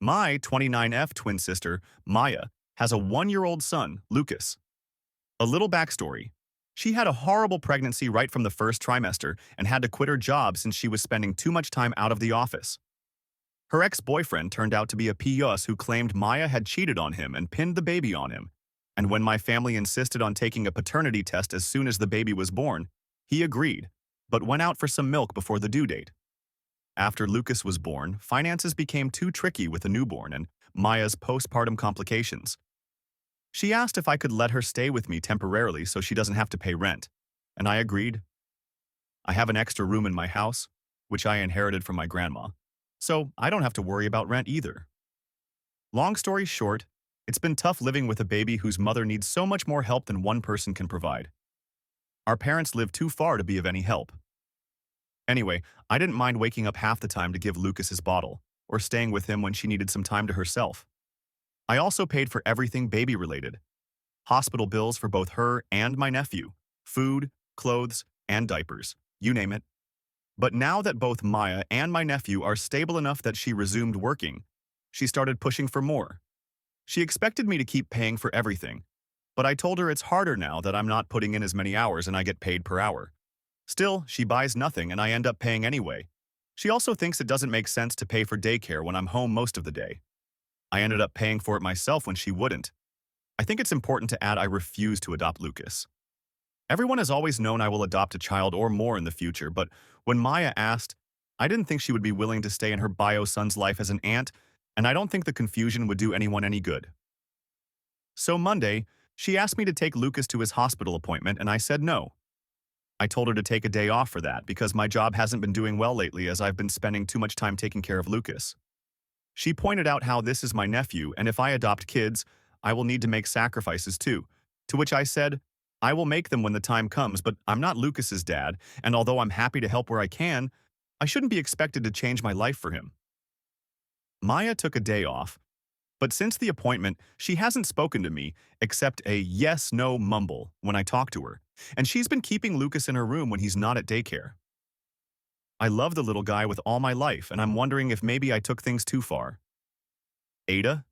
My 29F twin sister, Maya, has a 1-year-old son, Lucas. A little backstory. She had a horrible pregnancy right from the first trimester and had to quit her job since she was spending too much time out of the office. Her ex-boyfriend turned out to be a PUS who claimed Maya had cheated on him and pinned the baby on him. And when my family insisted on taking a paternity test as soon as the baby was born, he agreed, but went out for some milk before the due date. After Lucas was born, finances became too tricky with a newborn and Maya's postpartum complications. She asked if I could let her stay with me temporarily so she doesn't have to pay rent, and I agreed. I have an extra room in my house, which I inherited from my grandma, so I don't have to worry about rent either. Long story short, it's been tough living with a baby whose mother needs so much more help than one person can provide. Our parents live too far to be of any help. Anyway, I didn't mind waking up half the time to give Lucas his bottle, or staying with him when she needed some time to herself. I also paid for everything baby-related. Hospital bills for both her and my nephew, food, clothes, and diapers, you name it. But now that both Maya and my nephew are stable enough that she resumed working, she started pushing for more. She expected me to keep paying for everything, but I told her it's harder now that I'm not putting in as many hours and I get paid per hour. Still, she buys nothing and I end up paying anyway. She also thinks it doesn't make sense to pay for daycare when I'm home most of the day. I ended up paying for it myself when she wouldn't. I think it's important to add I refuse to adopt Lucas. Everyone has always known I will adopt a child or more in the future, but when Maya asked, I didn't think she would be willing to stay in her bio son's life as an aunt, and I don't think the confusion would do anyone any good. So Monday, she asked me to take Lucas to his hospital appointment, and I said no. I told her to take a day off for that because my job hasn't been doing well lately as I've been spending too much time taking care of Lucas. She pointed out how this is my nephew, and if I adopt kids, I will need to make sacrifices too, to which I said, I will make them when the time comes, but I'm not Lucas's dad, and although I'm happy to help where I can, I shouldn't be expected to change my life for him. Maya took a day off, but since the appointment, she hasn't spoken to me except a yes-no mumble when I talk to her, and she's been keeping Lucas in her room when he's not at daycare. I love the little guy with all my life, and I'm wondering if maybe I took things too far. Ada,